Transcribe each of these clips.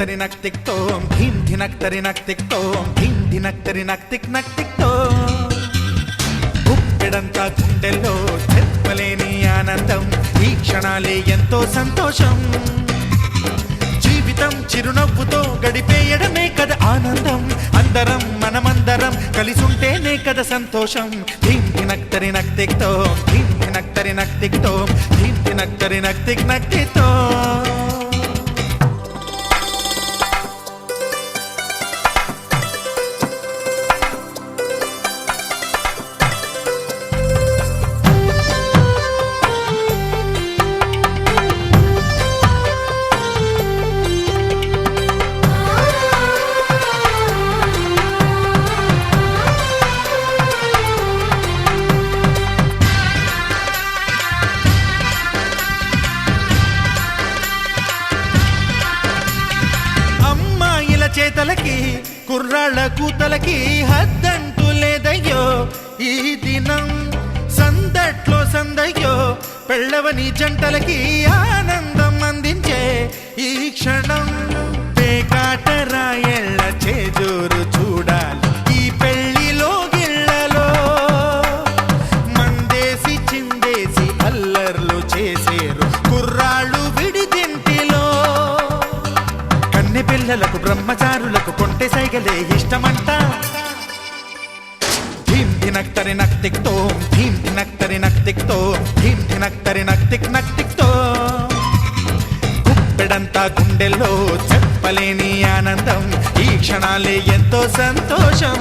ధినక్ thick తోం ధీం ధినక్ thick తోం ధీం ధినక్ thick తోం గుప్పెడంతా గుండెల్లో చెప్పలేని ఆనందం ఈ క్షణాలే ఎంతో సంతోషం జీవితం చిరునవ్వుతో గడిపేయడమే కదా ఆనందం అందరం మనమందరం కలిసుంటేనే కదా సంతోషం ధీం ధినక్ తిక్ తోం ధీం ధినక్ తిక్ తోం ధీం ధినక్ తిక్ తోం చేతలకి కుర్రాళ్ళ కూతలకి హద్దంటూ లేదయ్యో ఈ దినం సందట్లో సందయ్యో పెళ్ళవని జంటలకి ఆనందం అందించే ఈ క్షణం పేకాటరాయళ్ళ చేజోరు చూడాలి ఈ పెళ్లిలో గిళ్ళలో మందేసి చిందేసి అల్లర్లు చేసేరు కుర్రాళ్ళు విడిదింటిలో కన్నె పిల్లలకు బ్రహ్మచారులకు కొంటె సైగలే ఇష్టమంట ధీం ధినక్ తిక్ తోం ధీం ధినక్ తిక్ తోం ధీం ధినక్ తిక్ తోం గుప్పెడంతా గుండెల్లో చెప్పలేని ఆనందం ఈ క్షణాలే ఎంతో సంతోషం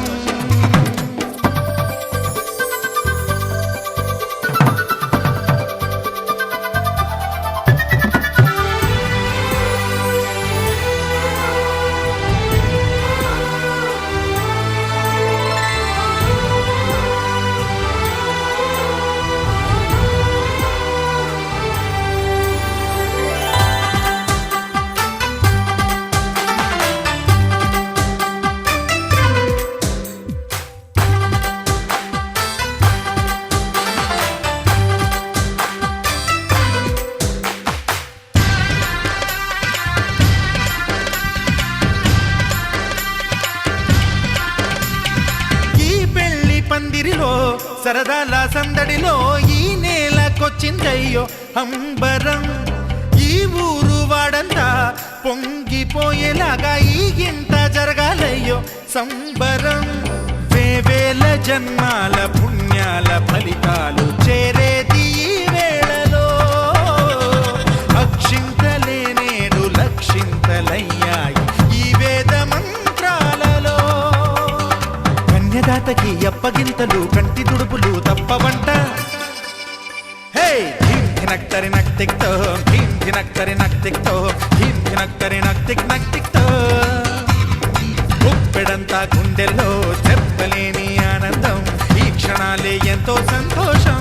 పందిరిలో సరదాల సందడిలో ఈ నేలకొచ్చిందయ్యో అంబరం ఈ ఊరు వాడంతా పొంగిపోయేలాగా ఈ గింత జరగాలయ్యో సంబరం వేవేల జన్మాల పుణ్యాల ఫలితాలు చేరేది ఈ వేళలో అక్షింతలే నేడు లక్షింతలయ్యాయి ఈ వేద మంత్రాలలో కన్యదాతకి అప్పగింతలు కంటి దుడుపులు తప్పవంట హే ధీం ధినక్ తిక్ తోం ధీం ధినక్ తిక్ తోం ధీం ధినక్ తిక్ తోం గుప్పెడంతా గుండెల్లో చెప్పలేని ఆనందం ఈ క్షణాలే ఎంతో సంతోషం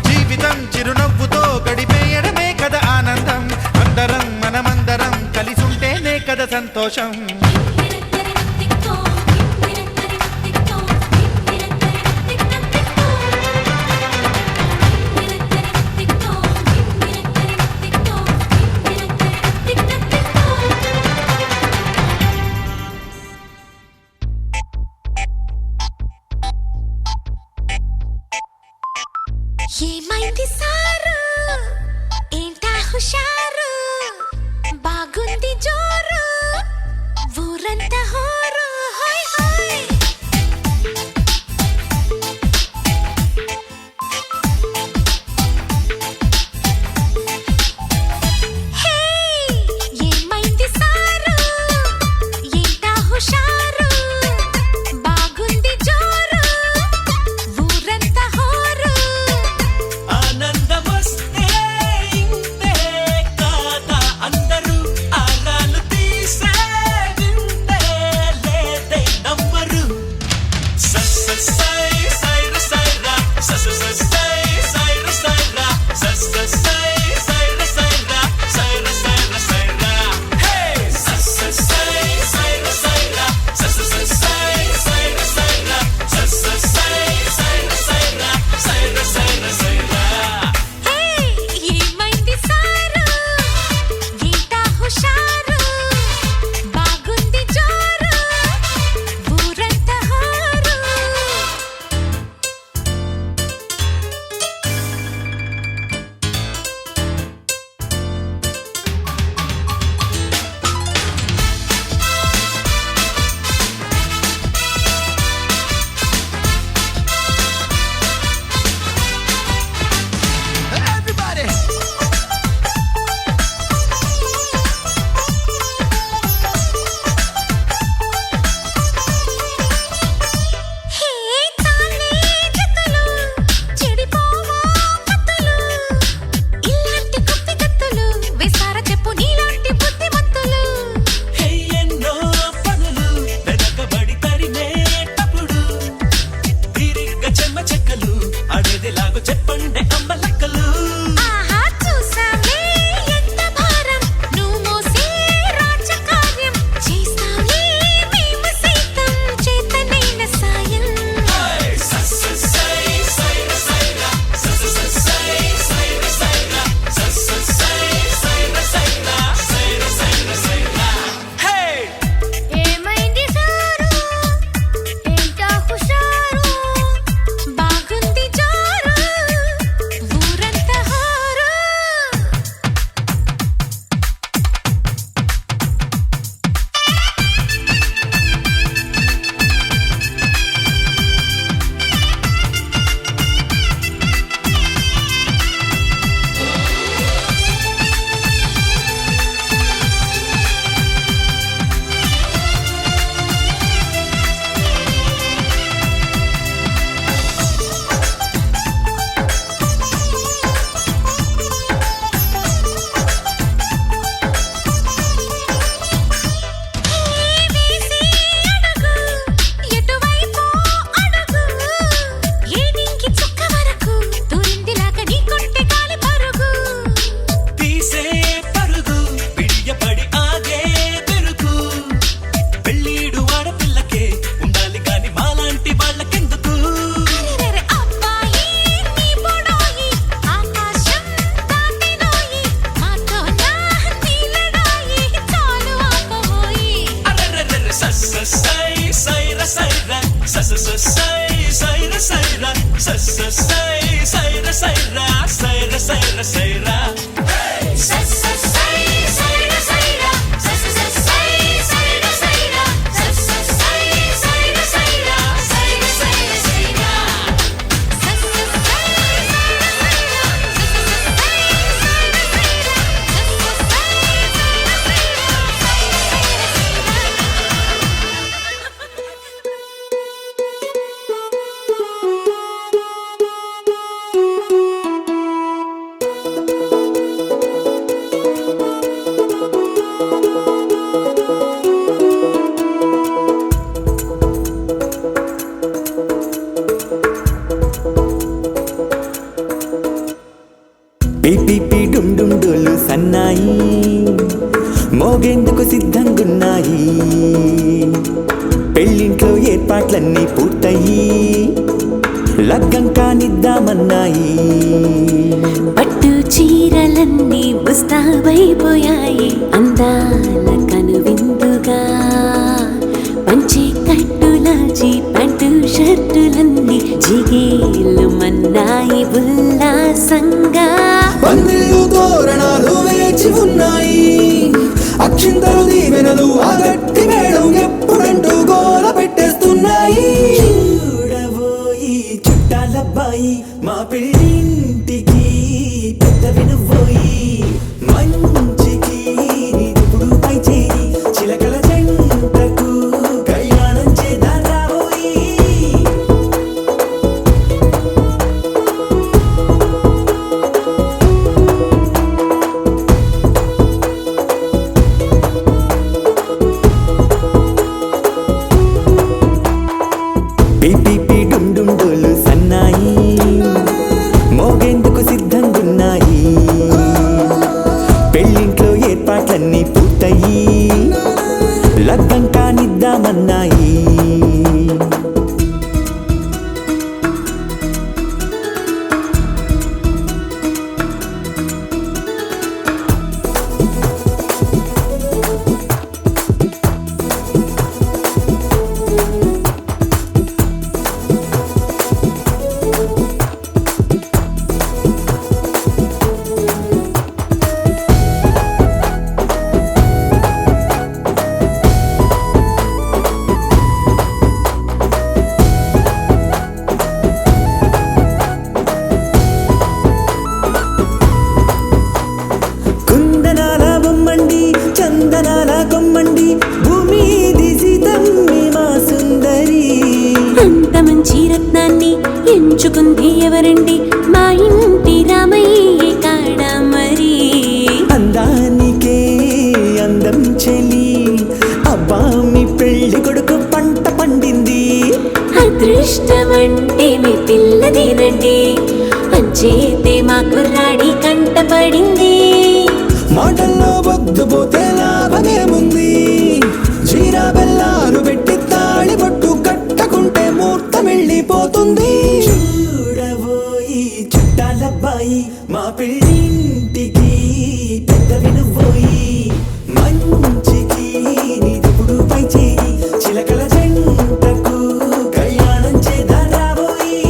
జీవితం చిరునవ్వుతో గడిపేయడమే కదా ఆనందం అందరం మనమందరం కలిసుంటేనే కదా సంతోషం ఏమైంది సారు ఏంటా హుషారు బాగుంది జోరు ఊరంతా హోరు హోయ్ హోయ్ హే ఏమైంది సారు ఏంటా హుషారు బాగుంది జోరు ఊరంతా హోరు పిపి డుమ్ డుమ్ డోలు సన్నాయి మోగేందుకు సిద్ధంగున్నాయి పెళ్ళింట్లో ఏర్పాట్లన్నీ పూర్తయి లగ్గం కానిద్దామన్నాయి పట్టు చీరలన్నీ ముస్తాబైపోయాయి అందాల కనువిందుగా పంచి కట్టులాచి పంటు షర్టులన్నీ జిగేలు మన్నాయి ఉల్లాసంగా పందిళ్ళు తోరణాలు వేచి ఉన్నాయి అక్షింతలు దీవెనలు ఆ గట్టి మేడం ఎప్పుడంటూ గోల పెట్టేస్తున్నాయి చూడబోయి చుట్టాలబ్బాయి మా పెళ్ళింటికి పెద్ద వినుబోయి మంచికి నిదుపుడు పై చేయి చిలకల జంటకు కళ్యాణం చేద్దాం రాబోయి పిపి డుమ్ డుమ్ డోలు సన్నాయి మోగేందుకు సిద్ధంగున్నాయి పెళ్ళింట్లో ఏర్పాట్లన్నీ పూర్తయి లగ్గం కానిద్దామన్నాయి కుందనాల బొమ్మండి చందనాల కొమ్మండి భూమి దిశితమ్మి మా సుందరి అంత మంచి రత్నాన్ని ఎంచుకుంది ఎవరండి మా ఇంటి రామయ్య కాడ మరి అందానికే అందం చెలి అబ్బా మీ పెళ్లి కొడుకు పంట పండింది అదృష్టమంటే మీ పిల్లదేనండి అంచేతే మా కుర్రాడి కంట పడింది మాటల్లో వద్దుపోతే లాభమేముంది జీరా బెల్లాలు పెట్టి తాళి పట్టు కట్టకుంటే ముహూర్తం వెళ్ళిపోతుంది చూడబోయి చుట్టాలబ్బాయి మా పెళ్ళింటికి పెద్ద వినుబోయి మంచికి నిదుపుడు పై చేయి చిలకల జంటకు కళ్యాణం చేద్దాం రాబోయి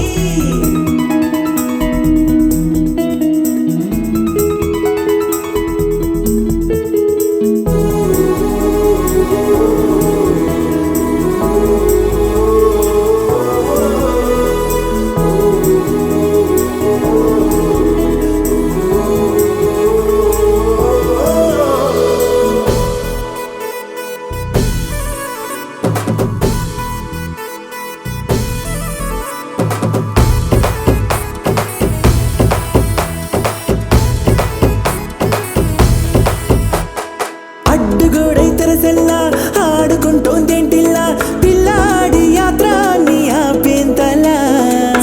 అడ్డుగోడై తెరసెల్లా ఆడుకుంటోందేంటిల్లా పిల్లాడి యాత్ర నీ ఆపేంతలా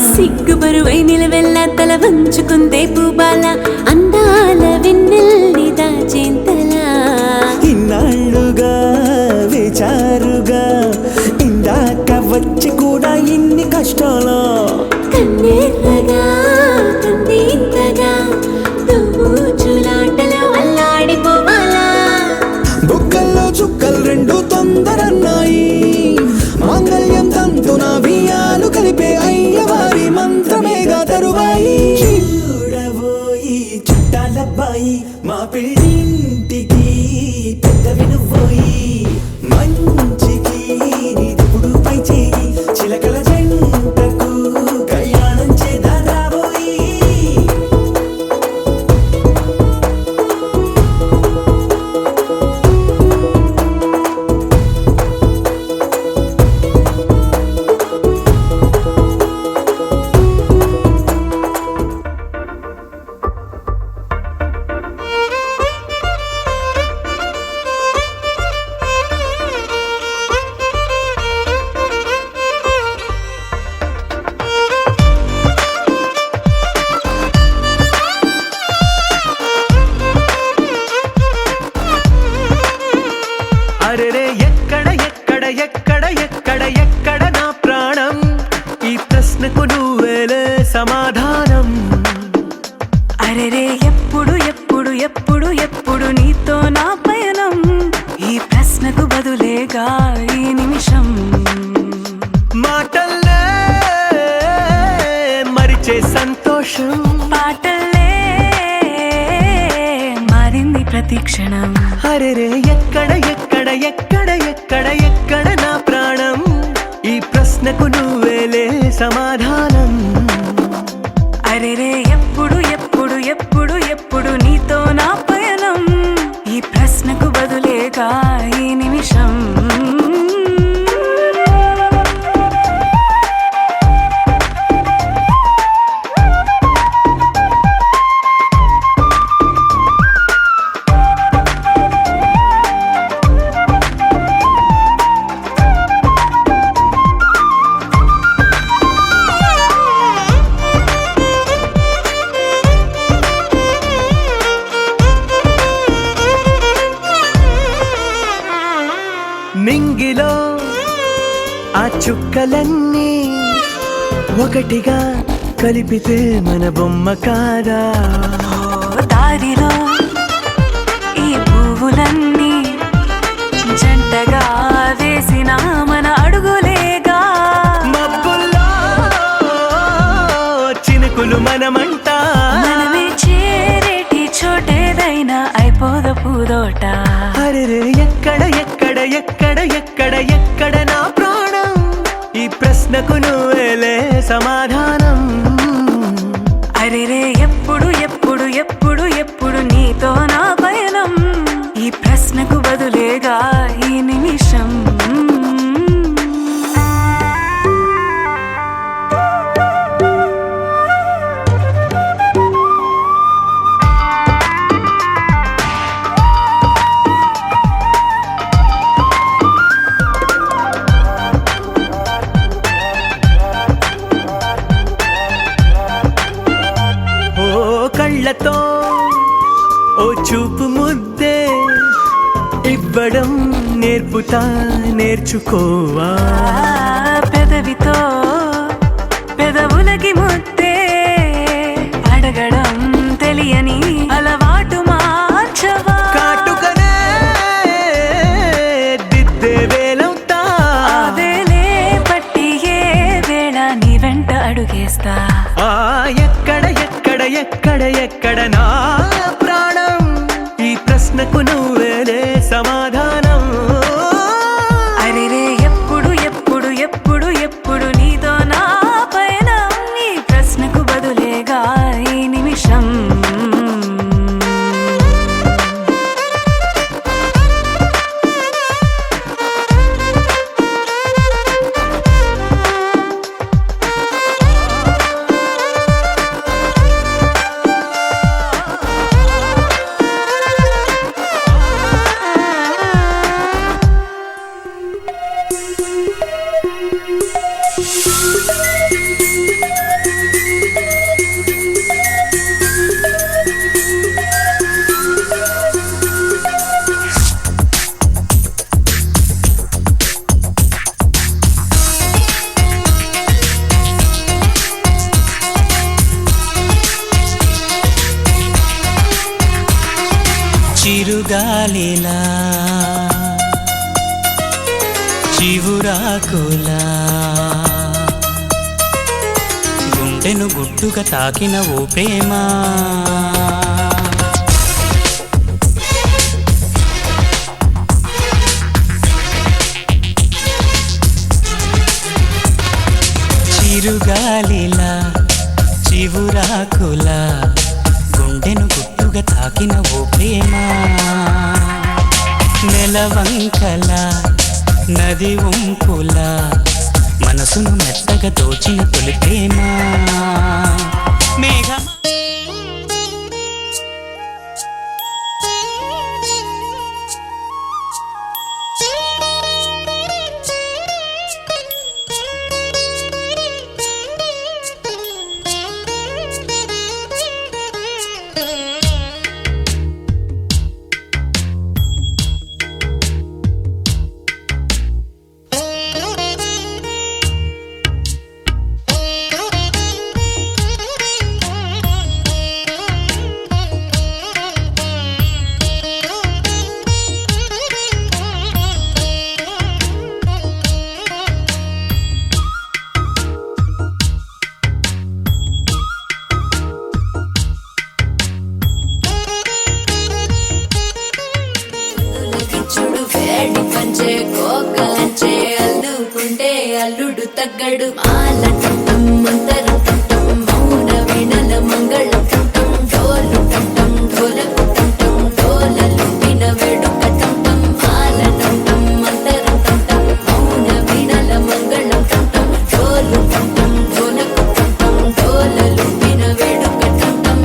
సిగ్గుబరువై నిలవెల్లా తల వంచుకుందే పూబాల అందాల వెన్నెల్ని దాచేంతలా ఇన్నాళ్ళుగా వేచారుగా ఇందాక వచ్చి కూడా ఇన్ని కష్టాలా కన్నెర్రగా కందింతగా దుమ్ముచులాటలో అల్లాడిపోవాలా బుగ్గల్లో చుక్కలు రెండు తొందరన్నాయి మాంగళ్యం తంతున వియా ఎక్కడ నా ప్రాణం ఈ ప్రశ్నకు నువ్వేలే సమాధానం అరెరే ఎప్పుడు ఎప్పుడు ఎప్పుడు ఎప్పుడు నీతో నా పయనం ఈ ప్రశ్నకు బదులేగా ఈ నిమిషం మాటల్లే మరిచే సంతోషం పాటలే మారింది ప్రతి క్షణం అరెరే ఎక్కడ నా ప్రాణం ఈ ప్రశ్నకు నువ్వేలే సమాధానం అరెరే ఎప్పుడు ఎప్పుడు ఎప్పుడు ఎప్పుడు నీతో నా పయనం ఈ ప్రశ్నకు బదులేగా ఈ నిమిషం మింగిలో ఆ చుక్కలన్నీ ఒకటిగా కలిపితే మన బొమ్మ కాదా దారిలో ఈ పువ్వులన్నీ జంటగా వేసిన మన అడుగులేగా మబ్బుల్లో చినుకులు మనమంట మనమే చేరేటి చోటేదైనా అయిపోద పూదోట అరెరే ఎక్కడ నా ప్రాణం ఈ ప్రశ్నకు నువ్వేలే సమాధానం అరెరే ఎప్పుడు ఎప్పుడు ఎప్పుడు ఎప్పుడు నీతో నా పయనం ఈ ప్రశ్నకు బదులేగా ఈ నిమిషం కళ్ళతో ఓ చూపు ముద్దే ఇవ్వడం నేర్చుకోవా పెదవితో పెదవులకి ముద్దే అడగడం తెలియని అలవాటు మార్చవా కాటుకనే దిద్దే వేలవుతా వేలే పట్టి ఏ వేళ నీ వెంట అడుగేస్తా ఎక్కడ నా ప్రాణం ఈ ప్రశ్నకు నువ్వేలే సమాధానం అరెరే ఎప్పుడు ఎప్పుడు ఎప్పుడు ఎప్పుడు నీతో నా పయనం ఈ ప్రశ్నకు బదులేగా ఈ నిమిషం చిరుగాలిలా చివురాకులా గుండెను గుట్టుగా తాకిన ఓ ప్రేమ చిరుగాలిలా చివురాకులా గుండెను గుట్టుగా తాకిన ఓ ప్రేమ నెలవంకల నది వంపుల మనసును మెత్తగా దోచిన తొలి ప్రేమ మేఘమా నచ్చే అల్లుకుంటే అల్లుడు తగ్గడు మాల టంటం మంతరం టంటం మౌన వీణల మంగళం టంటం డోలు టంటం ఢోలకు టంటం డోలలు విన వేడుక టంటం మాల టంటం మంతరం టంటం మౌన వీణల మంగళం టంటం డోలు టంటం ఢోలకు టంటం డోలలు విన వేడుక టంటం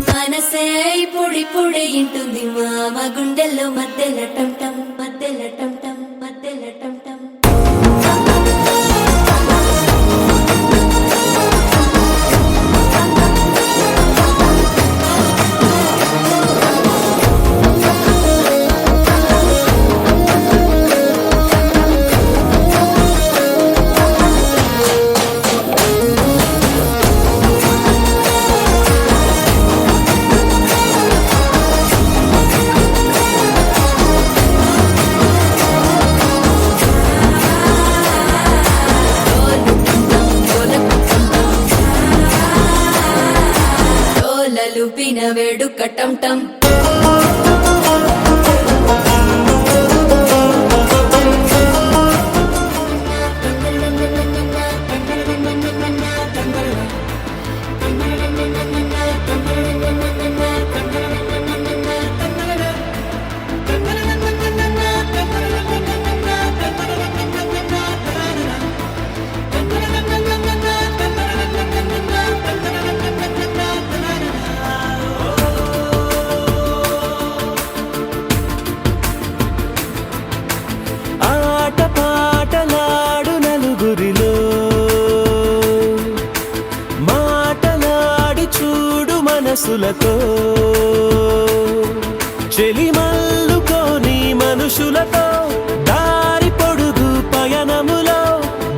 మనసే పొడి పొడి ఇంటుంది మామ గుండెల్లో మధ్యల టంటం మధ్యల టంటం మధ్యల టంటం డోలలు పిన వేడుక టంటం ఆట పాటలాడు నలుగురిలో మాటలాడి చూడు మనసులతో చెలిమల్లుకోని మనుషులతో దారి పొడుగు పయనములో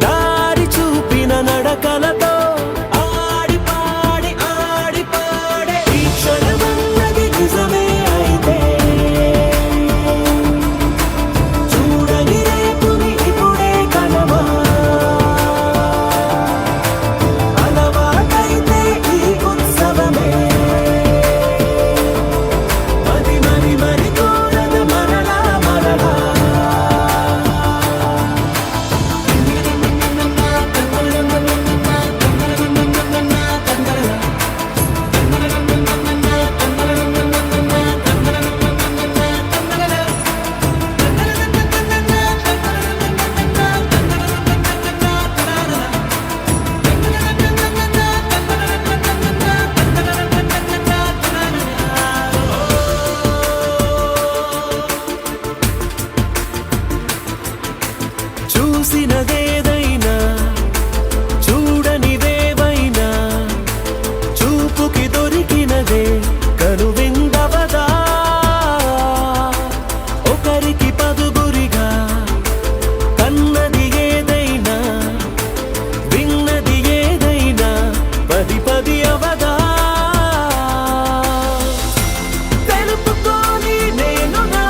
దారి చూపిన నడకలతో ఆడి పాడే ఈ క్షణమన్నది నిజమే అయితే చూడని రేపుని ఇప్పుడే కనవా అలవాటైతే ఈ ఉత్సవమే మరి కోరద మరలా మరలా చూసినదేదైనా చూడనిదేవైనా చూపుకి దొరికినదే కనువిందవదా ఒకరికి పదుగురిగా కన్నది ఏదైనా విన్నది ఏదైనా పది పది అవదా తెలుపుకోని నేను నా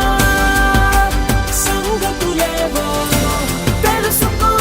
సంగతులేవో తెలుసుకో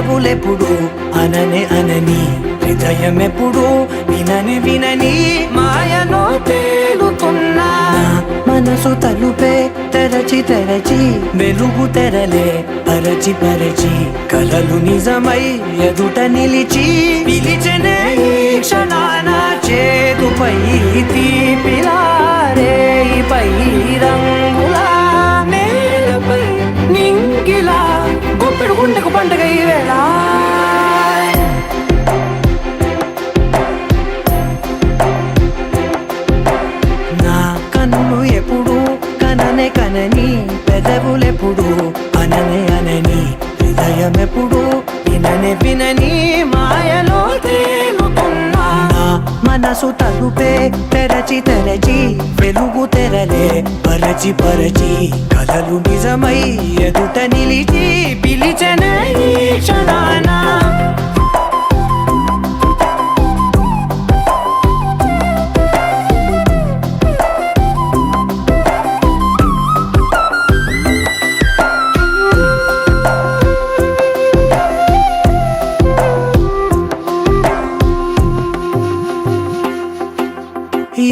పెదవులెప్పుడు అననే అనని హృదయం ఎప్పుడు వినని వినని మాయలో తేలుతున్నా మనసు తలుపే తెరచి తెరచి వెలుగు తెరలే పరచి పరచి కలలు నిజమై ఎదుట నిలిచి పిలిచనే ఈ క్షణాన చేతుపై తీపిలారే పై రంగులా నేలపై నింగిలా గుప్పెడు గుండెకు పండుగ ఈ వేళ నా కన్నులు ఎప్పుడు కననే కనని పెదవులెప్పుడు అననే అనని హృదయం ఎప్పుడు విననే వినని మాయలో తేలుతున్నా నా మనసు తలుపే తెరచి తెరచి వెలుగు తెరలే పరచి పరచి కలలు నిజమై ఎదుట నిలిచి పిలిచనే ఈ క్షణాన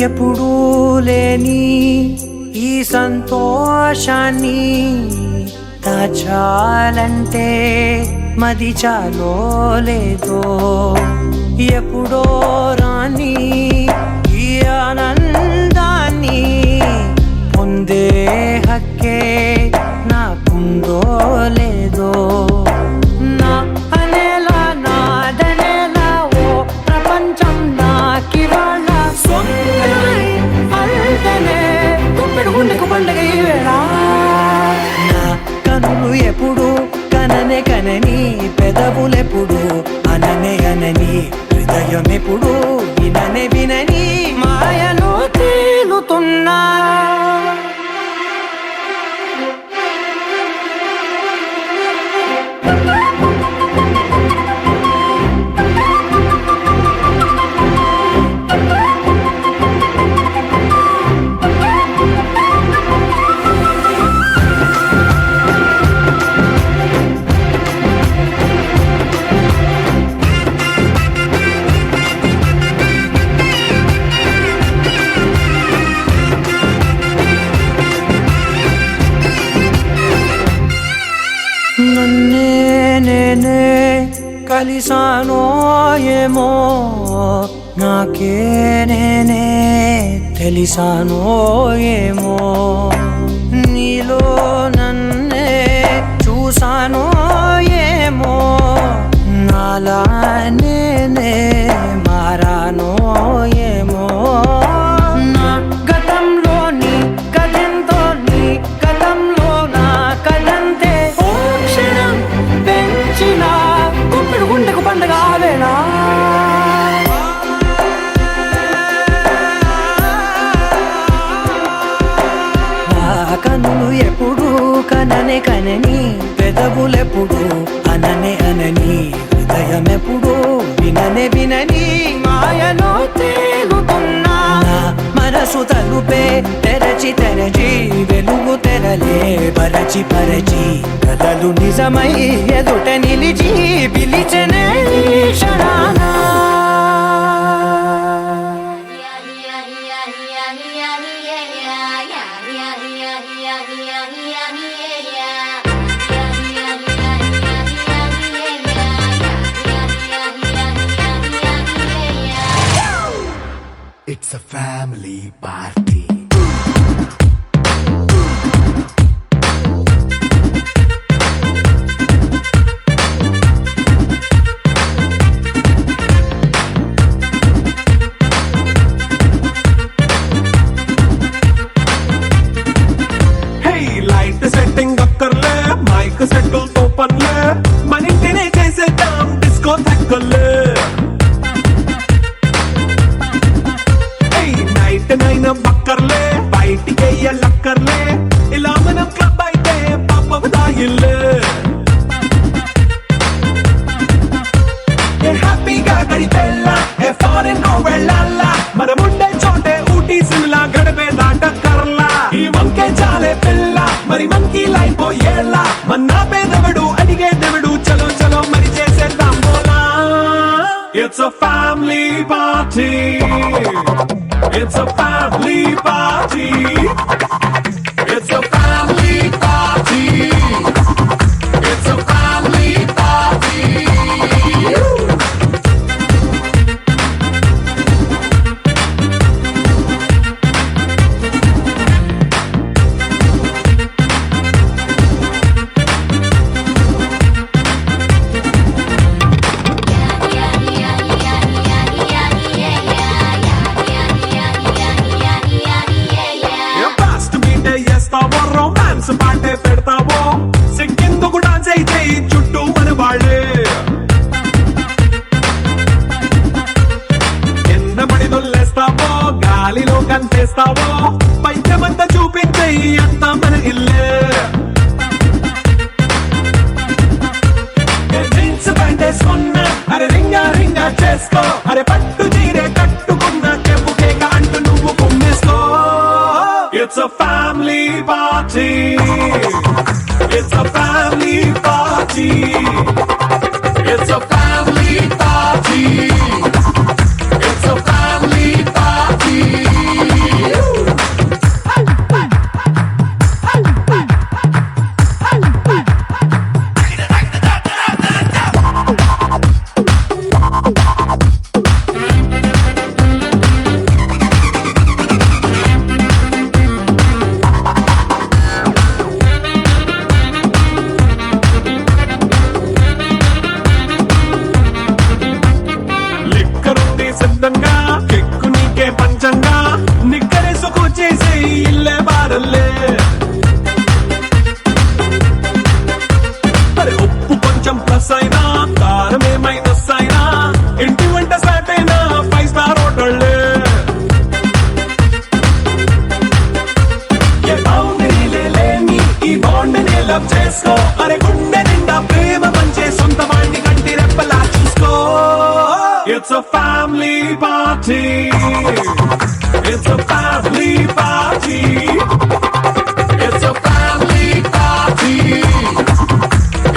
ఎప్పుడూ లేని ఈ సంతోషాన్ని దాచాలంటే మది చాలో లేదో ఎప్పుడో రాని ఈ ఆనందాన్ని పొందే హక్కే నాకుందో లేదో నా అనేలా నాదనేలా ఓ ప్రపంచం నాకివాళ గుండెకు పండుగ ఈ వేళ నా కనులు ఎప్పుడు కననే కనని పెదవులెప్పుడు అననే అనని హృదయం ఎప్పుడు విననే వినని మాయలో తేలుతున్నా నన్నే నేనే కలిసానో ఏమో నాకే నేనే తెలిసానో ఏమో నీలో నన్నే చూసానో ఏమో నాలా నేనే మారానో ఏమో నా గతంలోని కథంతో నీ గతంలో నా కథంతే ఓ క్షణం పెంచిన గుప్పెడు గుండెకు పండుగ ఆవేళ కనులు ఎప్పుడు కననే కనని పెదవులెప్పుడు అననే అనని హృదయం ఎప్పుడు విననే వినని మాయలో తేలుతున్నా మనసు తలుపే తెరచి తెరచి వెలుగు తెరలే పరచి పరచి కలలు నిజమై ఎదుట నిలిచి పిలిచనే క్షణాన It's a family party. Hey, light setting akkarle, mic settle to panle, manintine chesedam disco thakkale. నైన బక్కర్లే బయటికి లక్కర్లే ఇలా మనం క్లబ్ అయితే పాపం దాయిల్లే హ్యాపీగా గడిపెళ్ళ ఏ ఫారెన్ నో వెళ్ళాల మనముండే చోటే ఊటీ సిమ్లా గడిపే దాట కర్లా ఈ వంకే చాలే పిల్ల మరి మంకీ లైఫ్ ఏళ్ళ మన్నా పేదవడు అడిగే దేవుడు చలో చలో మరి It's a family party. It's a family party. It's a family party. It's a family party. Fast మీటే చేస్తావో రొమాన్స్ పాటే పెడతావో సిగ్గెందుకు డాన్స్ అయితే చుట్టూ మన వాళ్ళే ఎన్న పడి దొల్లేస్తావో గాలిలో కంటేస్తావో పైద్యమంతా చూపించే అంతా మన ఇల్లే జీన్స్ ప్యాంట్ వేసుకున్నా అరే రింగా రింగా చేసుకో అరే పట్టు చీరే కట్టుకున్న కెప్పు కేక అంటూ నువ్వు కుమ్మేసుకో. It's a family party. It's a family party. It's a family party. It's a family party. లిక్కరుంది సిద్ధంగా కెక్కు నీకే పంచంగా నిక్కరేసుకు చేసే ఇల్లే బారల్లే అరే ఉప్పు కొంచెం ప్లస్ అయినా కారమే మైనస్ అయినా ఇంటి వంట స్టార్ట్ అయినా 5 స్టార్ హోటళ్ళే ఏ బౌండరీలే లేని ఈ బాండ్ని లవ్ చేసుకో అరే గుండె నిండా ప్రేమ పంచే సొంత వాడిని కంటి రెప్పలా చూసుకో. It's a family party. It's a family party. It's a family party.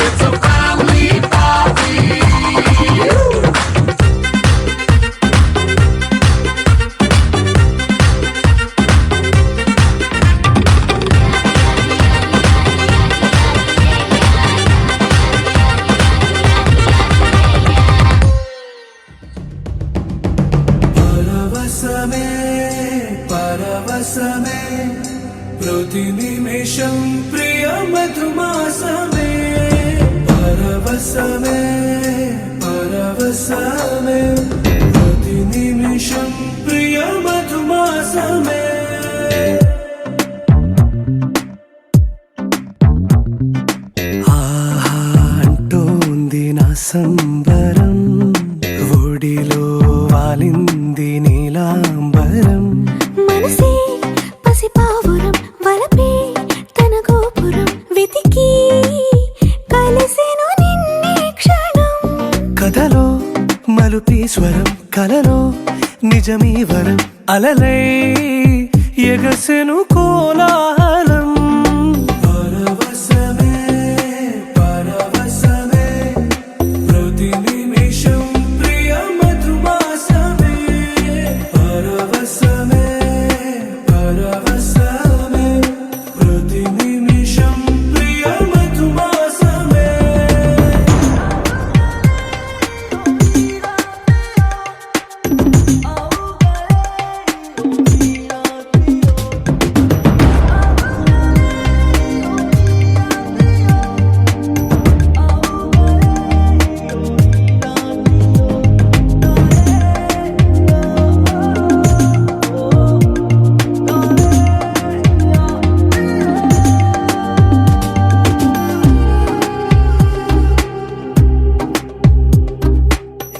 It's a family party. పరవశమే పరవశమే ప్రతి నిమిషం ప్రియ మధుమాసమే పరవశమే పరవశమే ప్రతి నిమిషం ప్రియ మధుమాసమే ఆహా అంటోంది నా సంబరం ఒడిలో వాలింది నీలాంబరం మనసే పసిపావురం వలపే తన గోపురం వెతికి కలిసెను నిన్నే క్షణం కథలో మలుపీశ్వరం కలలో నిజమీ వరం అలలై ఎగసెను కోలాహలం పరవశమే పరవశమే ప్రతి నిమిషం ప్రియ మధుమాసమే పరవశమే పరవశమే ప్రతి నిమిషం ప్రియ మధుమాసమే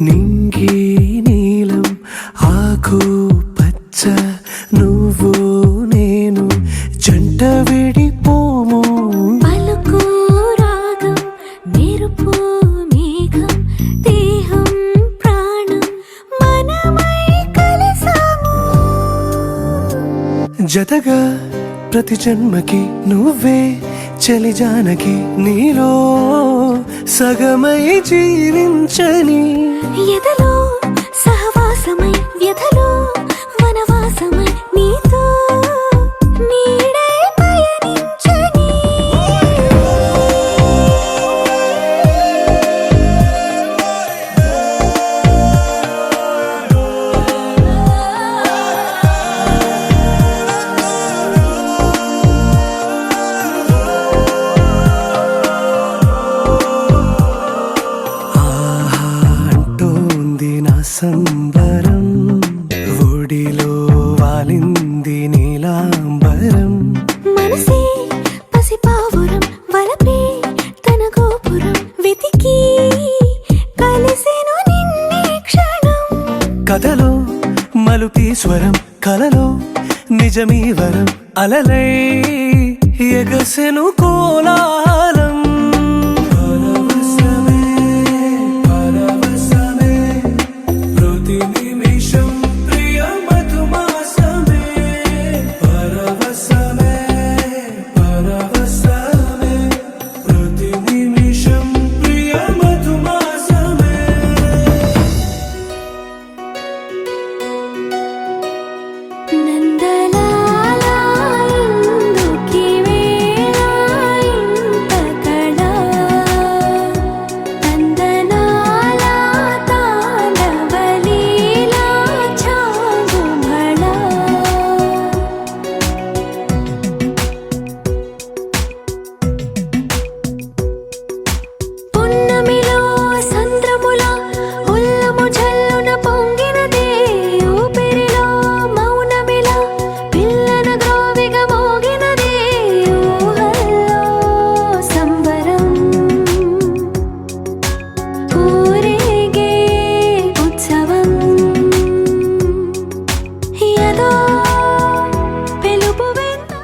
నింగి నీలం ఆకు పచ్చ నువ్వు నేను జంట విడిపోము పలుకు రాగం మెరుపు మేఘం దేహం ప్రాణం మనమై కలిసాము జతగా ప్రతి జన్మకి నువ్వే చలి జానకి నీలో సగమై జీవించని ఎదలో సంబరం ఒడిలో వాలింది నీలాంబరం మనసే పసిపావురం వలపే తన గోపురం వెతికి కలిసెను నిన్నే క్షణం కథలో మలుపీశ్వరం కలలో నిజమీవరం అలలై ఎగసెను కోలాహలం పరవశమే పరవశమే ప్రతి నిమిషం ప్రియ మధుమాసమే పరవశమే పరవశమే ప్రతి నిమిషం ప్రియ మధుమాసమే నందలాలా ఇందుకి వేళ ఇంత కళ నందనాలా తాండవలీలా చాగుమళ పున్నమిలో సంద్రముల ఉల్లము జల్లున పొంగినదే ఊపిరిలో మౌనమిలా పిల్లన గ్రోవిగా మోగినదే ఊహల్లో సంబరం ఊరేగే ఉత్సవం యదో పిలుపు విన్నా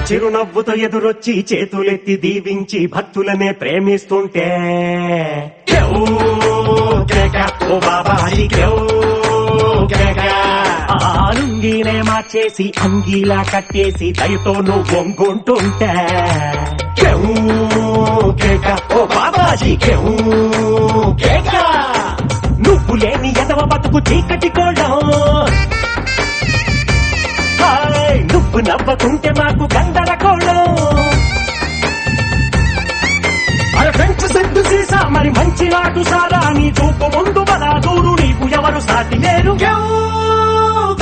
చిరునవ్వుతో ఎదురొచ్చి చేతులెత్తి దీవించి భక్తులనే ప్రేమిస్తుంటే కేవ్ కేక, ఓ బాబాయి కేవ్ కేక. ఆ లుంగీనే మార్చేసి అంగీలా కట్టేసి దయతో నువ్వు వంగుంటుంటే కేవ్ కేక, ఓ బాబాజీ కేవ్ కేక. నువ్వు లేని ఎదవ బతుకు చీకటి కోళ్ళం హాయ్, నువ్వు నవ్వకుంటే మాకు గందరగోళం అరే ఫ్రెంచ్ సెట్టు సీసా మరి మంచి నాటు సారా నీ చూపు ముందు బలా దూరు నీకు ఎవరు సాటి లేరు కేవ్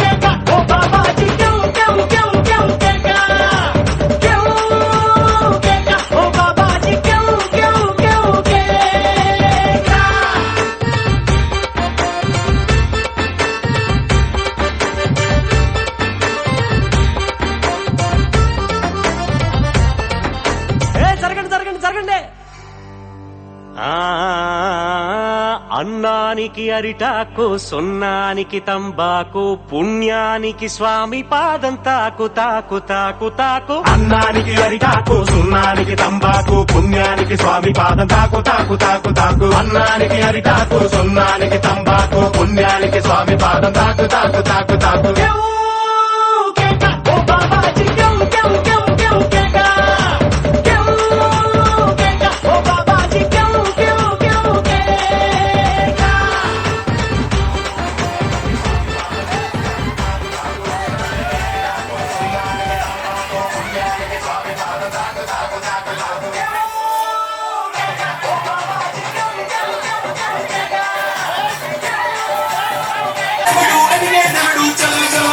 కేక, ఓ బాబాజీ కేవ్ కేవ్ కేవ్ కేవ్ కేక. కేవ్ కేక, ఓ బాబాజీ కేవ్ కేవ్ కేవ్ కేక. జరగండి జరగండి జరగండి. అన్నానికి అరిటాకు సున్నానికి తంబాకు పుణ్యానికి స్వామి పాదం తాకు తాకు తాకు తాకు. అన్నానికి అరిటాకు సున్నానికి తంబాకు పుణ్యానికి స్వామి పాదం తాకు తాకు తాకు తాకు. అన్నానికి అరిటాకు సున్నానికి తంబాకు పుణ్యానికి స్వామి పాదం తాకు తాకు తాకు తాకు. కేవ్ కేక, ఓ బాబాజీ కేవ్ కేవ్ కేవ్ కేవ్ కేక. కేవ్ కేక, ఓ బాబాజీ కేవ్ కేవ్ కేవ్ కేక. Never do, chalo chalo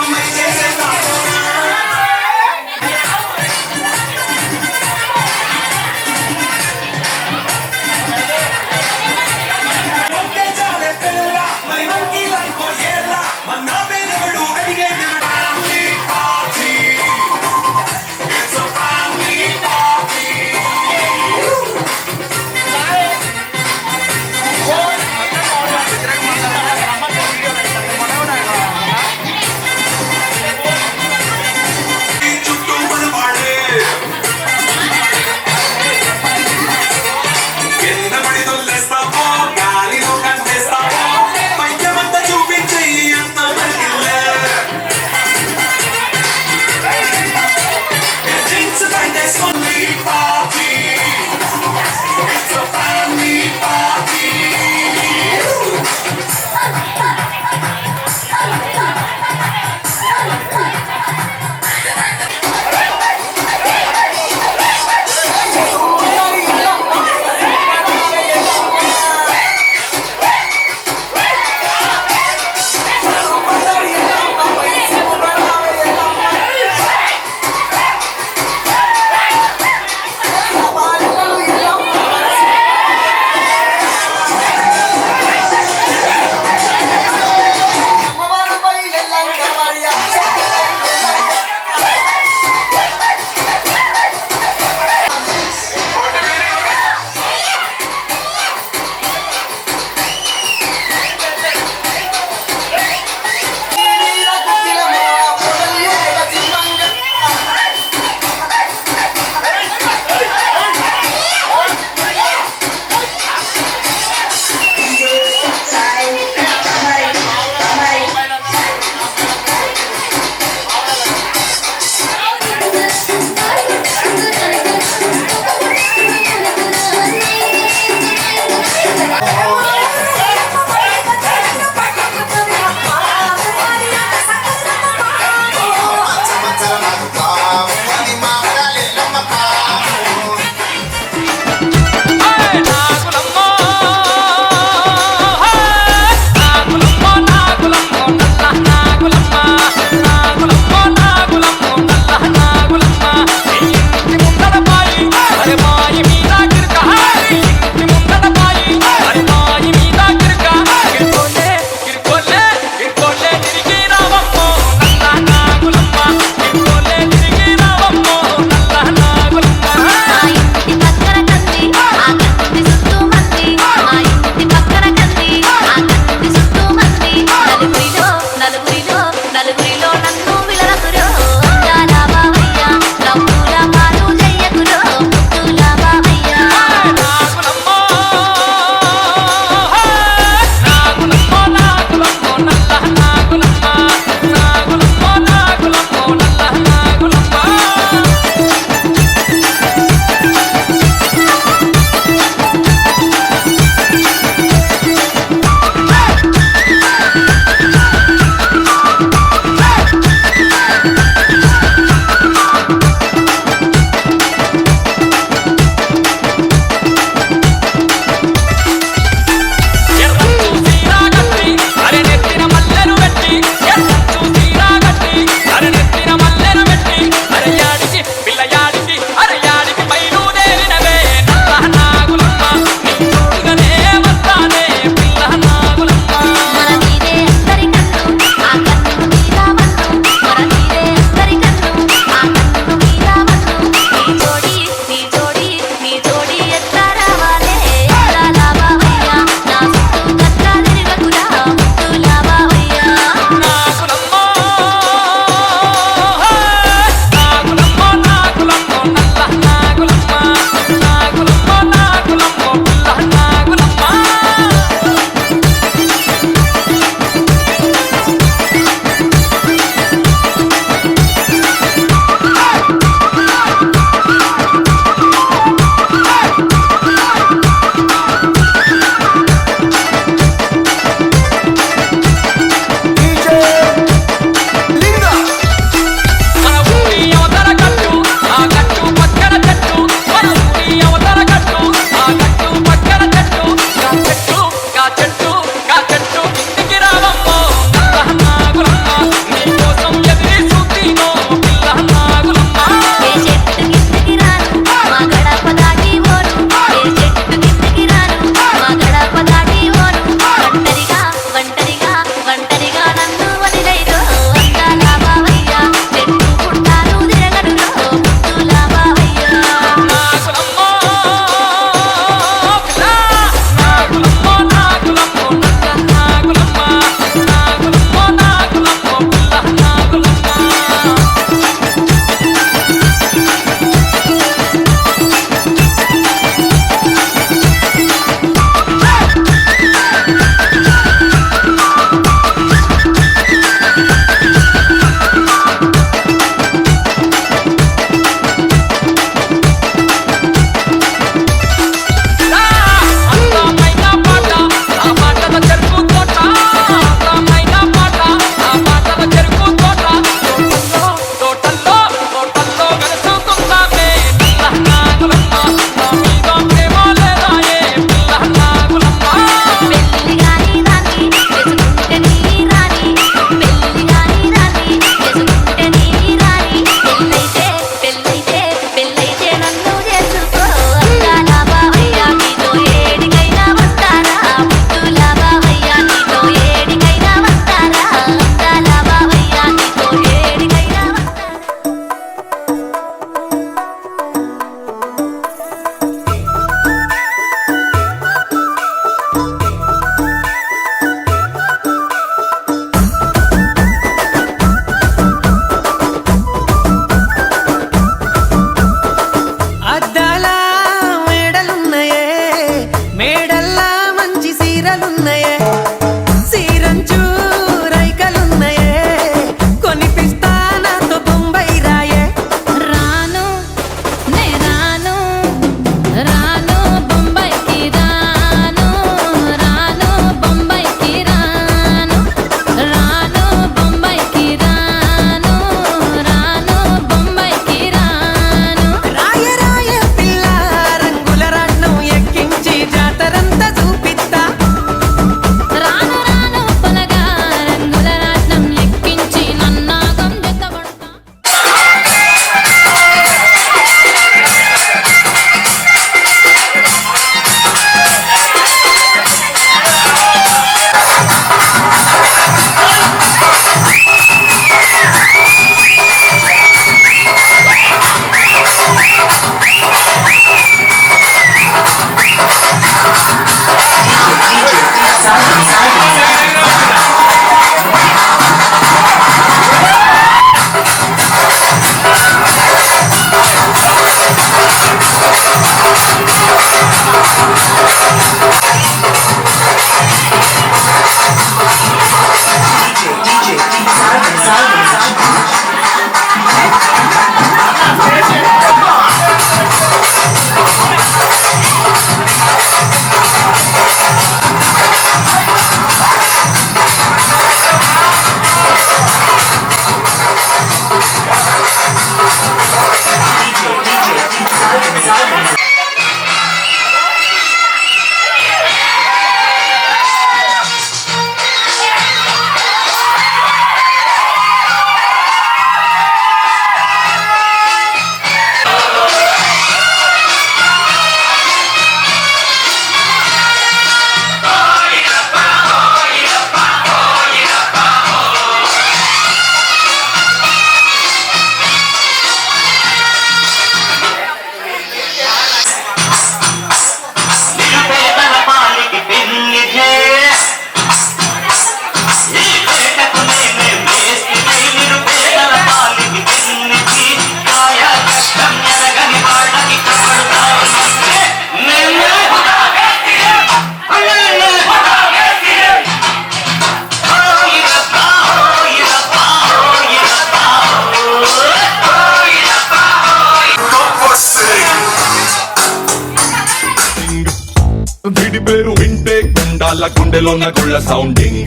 వాళ్ళ గుండెలోన గుళ్ళ సౌండింగ్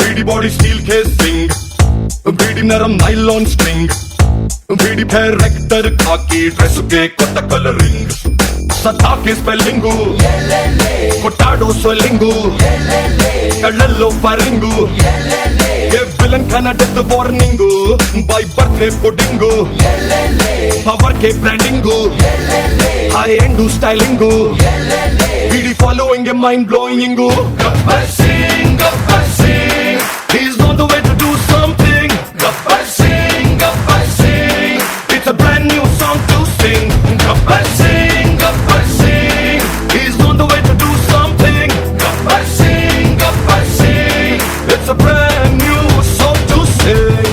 వీడి బాడీ స్టీల్ కేసింగ్ వీడి నరం నైలాన్ స్ట్రింగ్ వీడి పేర్ రెక్టర్ కాకి డ్రెస్ కే కొత్త కలరింగ్ సతాకి స్పెల్లింగు కొట్టాడో స్వెల్లింగు కళ్ళల్లో ఫరింగు ఏ విలన్ కన death warning by birthday pudding power కే బ్రాండింగు హై ఎండ్ స్టైలింగు వీడి ఫాలోయింగ్ ఏ mind blowing Gabbar Singh he's on the way to do something Gabbar Singh it's a brand new song to sing Gabbar Singh he's on the way to do something Gabbar Singh it's a brand new song to sing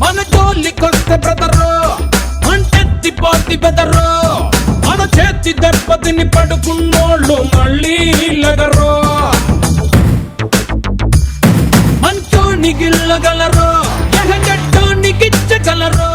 మన జోలికొస్తే brother అంటెత్తి పోతి బెదరు మన చేతి దెబ్బతిని పడుకున్నోళ్ళు మళ్ళీ లగరు మంచోని గిల్లగలరు ఎహగట్టోని గిచ్చగలరు